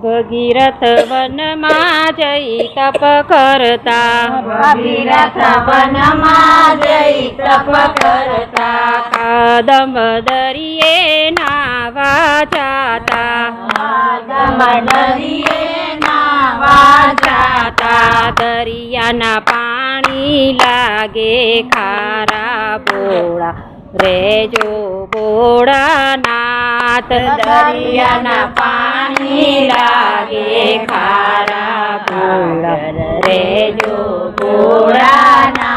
ભગીરથ વનમાં જઈ તપ કરતા, ભગીરથ વનમાં જઈ તપ કરતા, કદમ દરિયે નાવા જાતા, કદમ દરિયે નાવા જાતા, દરિયાના પાણી લાગે ખારા બોળા, રેજો ભોળાનાથ. દરિયાના પાણી લાગે ખારા બોળા, રેજો ભોળાનાથ.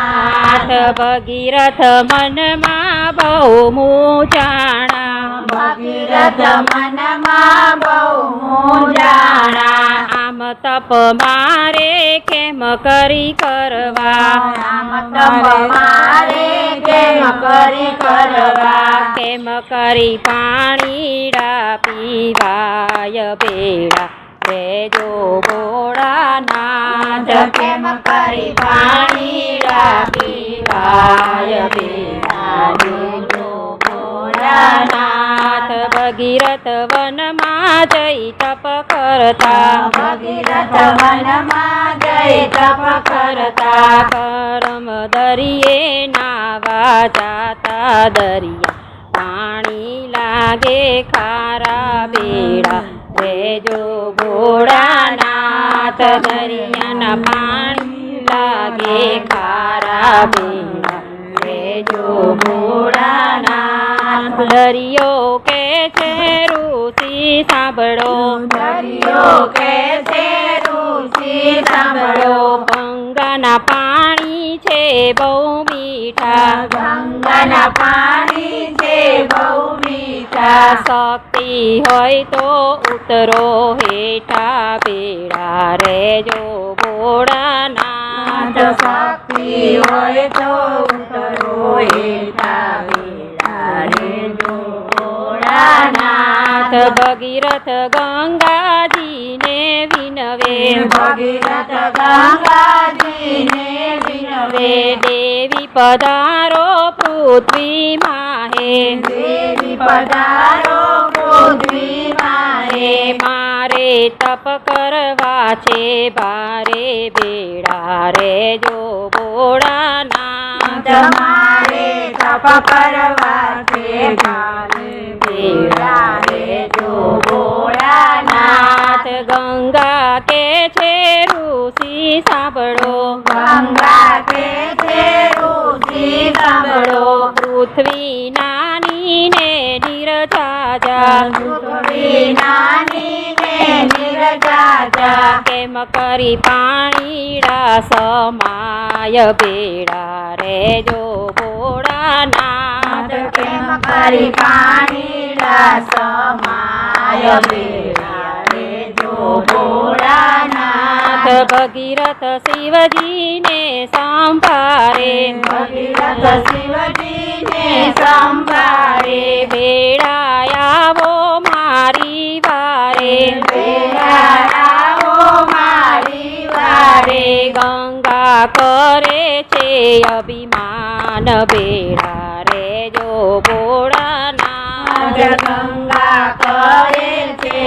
ભગીરથ મનમાં બહુ મૂંઝાણા, ભગીરથ મનમાં બહુ મૂંઝાણા, આમ તપ મારે કેમ કરી કરવા, આમ તપ મારે કેમ કરી કરવા, કેમ કરી પાણીડા પીવાય બેડા, રેજો ભોળાનાથ. કેમ કરી પાણીડા પીવાય બેડા, રેજો ભોળાનાથ. ભગીરથ વનમાં જઈ તપ કરતા, ભગીરથ વનમાં જઈ તપ કરતા, કરમ દરિયે નાવા જાતા, દરિયા પાણી લાગે ખારા બેડા, રેજો ભોળાનાથ. દરિયાના પાણી લાગે ખારા બેડા, રેજો ભોળાનાથ. દરિયો કે છે ઋષિ સાંભળો, દરિયો કે છે ઋષિ સાંભળો, ગંગાના પાણી છે બહુ મીઠા, ગંગાના પાણી છે બહુ મીઠા, શક્તિ હોય તો ઉતરો હેઠા બેડા, રેજો ભોળાનાથ. શક્તિ હોય તો ઉતરો હેઠા બેડા, રેજો ભોળાનાથ. ભગીરથ ગંગાજીને વિનવે, ભગીરથ ગંગાજીને વિનવે, દેવી પધારો પૃથ્વી માહે, દેવી પધારો પૃથ્વી માહે, મારે તપ કરવા છે ભારે બેડા, રેજો ભોળાનાથ. તમારે તપ કરવા છે ભારે બેડા, રેજો ભોળાનાથ. ગંગા કે છે ઋષિ સાંભળો, ગંગા કે છે ઋષિ સાંભળો, પૃથ્વી નાની ને નિરજાજા, પૃથ્વી નાની ને નિરજાજા, કેમ કરી પાણીડા સમાય બેડા, રેજો ભોળાનાથ. કેમ કરી પાણીડા સમાય બેડા, રેજો ભોળાનાથ. ભગીરથ શિવજીને સંભારે, ભગીરથ શિવજીને સંભાળે, બેડા આવો મારી વારે, બેડા આવો મારી વારે, ગંગા કરે છે અભિમાન બેડા, રેજો ભોળાનાથ. ગંગા કરે છે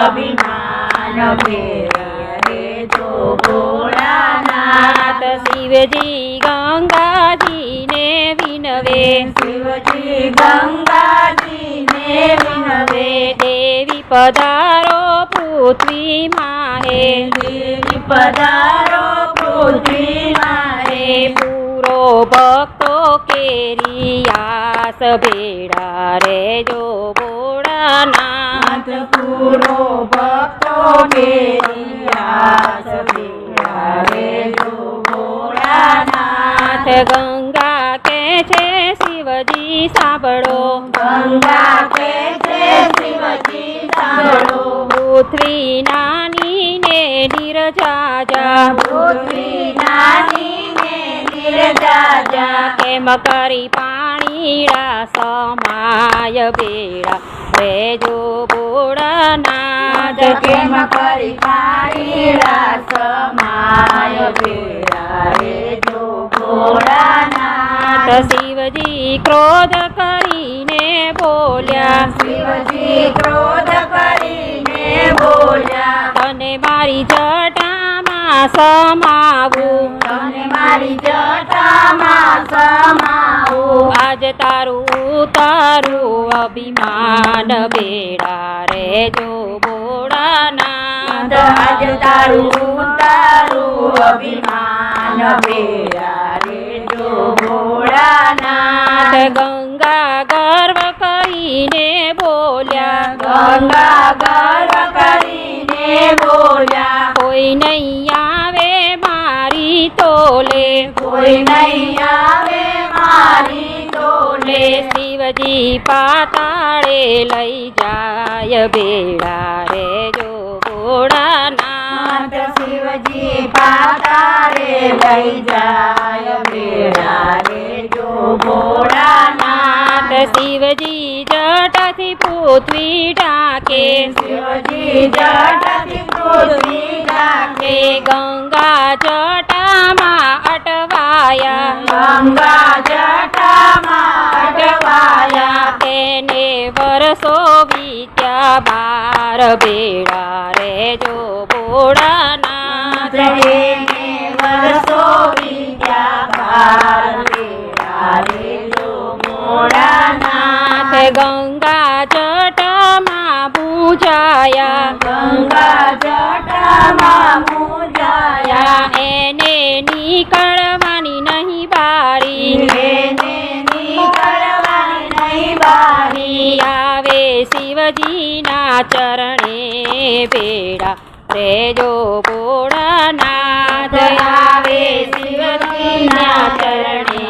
અભિમાન બેડા, રેજો ભોળાનાથ. શિવજી ગંગાજીને વિનવે, શિવજી ગંગાજીને વિનવે, દેવી પધારો પૃથ્વી માહે, દેવી પધારો પૃથ્વી માહે, પૂરો ભક્તો કેરિયાસ બેડા, રેજો ભોળાનાથ. પૂરો ભક્તો કેરિયાસ બેડા, રેજો ભોળાનાથ. ગંગા કે છે શિવજી સાંભળો, ગંગા કે છે શિવજી સાંભળો, પૃથ્વી નાની ને નિરજાજા, પૃથ્વી નાની ને નિરજાજા, કેમ કરી પાણીડા સમાય બેડા, રેજો ભોળાનાથ. કેમ કરી પાણીડા સમાય બેડા, રેજો ભોળાનાથ. શિવજી ક્રોધ કરીને બોલ્યા, શિવજી ક્રોધ કરીને બોલ્યા, મારી જટામાં સમાવું તને મારી જટામાં સમાવું આજ તારું ઉતારું અભિમાન બેડા રે જો ભોળાનાથ આજ તારું ઉતારું અભિમાન બેડા રે જો ભોળાનાથ ગંગા ગર્વ કરીને બોલ્યા ગંગા ગર્વ કરીને બોલ્યા કોઈ નહીં આવે મારી તોલે કોઈ નહીં આવે મારી તોલે શિવજી પાતાળે લઈ જાય બેડા રે જો ભોળાનાથ શિવજી પાતાળે લઈ જાય બેડા રે જો ભોળાનાથ શિવજી જટાથી પૃથ્વી ઢાકે શિવજી જટાથી પૃથ્વી ઢાકે ગંગા જટામાં અટવાયા ગંગા જટામાં અટવાયા તેને વર્ષો વીત્યા બાર બેડા રે જો ભોળાનાથ એને વર્ષો વીત્યા બાર બેડા રે જો ભોળાનાથ ગંગા જટામાં પૂજાયા ગંગા જટામાં પૂજાયા એને નીકળવાની નહીં બારી એને નીકળવાની નહીં બારી આવે શિવજીના ચરણે બેડા રે જો ભોળાનાથ આવે શિવજીના ચરણે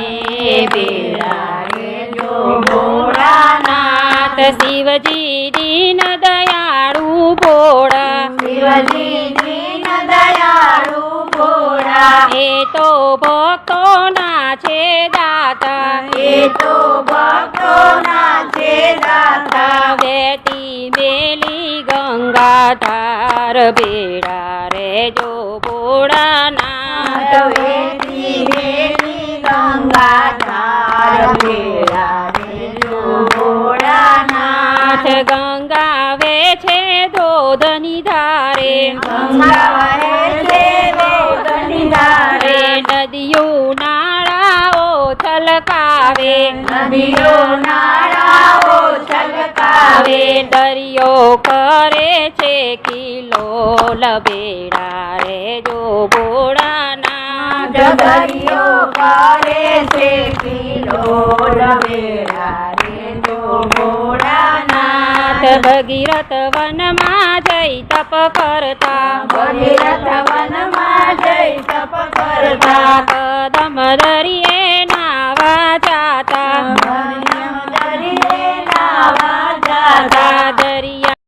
બેડા રે જો ભોળાનાથ શિવજી દીન દયાળુ ભોળા શિવજી દીન દયાળુ ભોળા એ તો ભક્તોના છે દાતા એ તો ભક્તોના છે દાતા વેતી મેલી ગંગા ધાર બેડા રે જો ભોળાનાથ વેતી વેલી ગંગા ધાર બેડા રે જો ભોળાનાથ ગંગા વે છે ધોધની ધારે ગંગા વહે છે વેદની ધારે નદીઓ નાળાઓ છલકાવે નદીઓ નાળાઓ છલકાવે દરિયો કરે છે કિલોલ બેડા રે જો ભોળાનાથ દરિયો કરે છે કિલોલ બેડા રે જો ભોળાનાથ ભગીરથ વનમાં જઈ તપ કરતા ભગીરથ વનમાં જઈ તપ કરતા કદમ દરિયે નાવા જાતા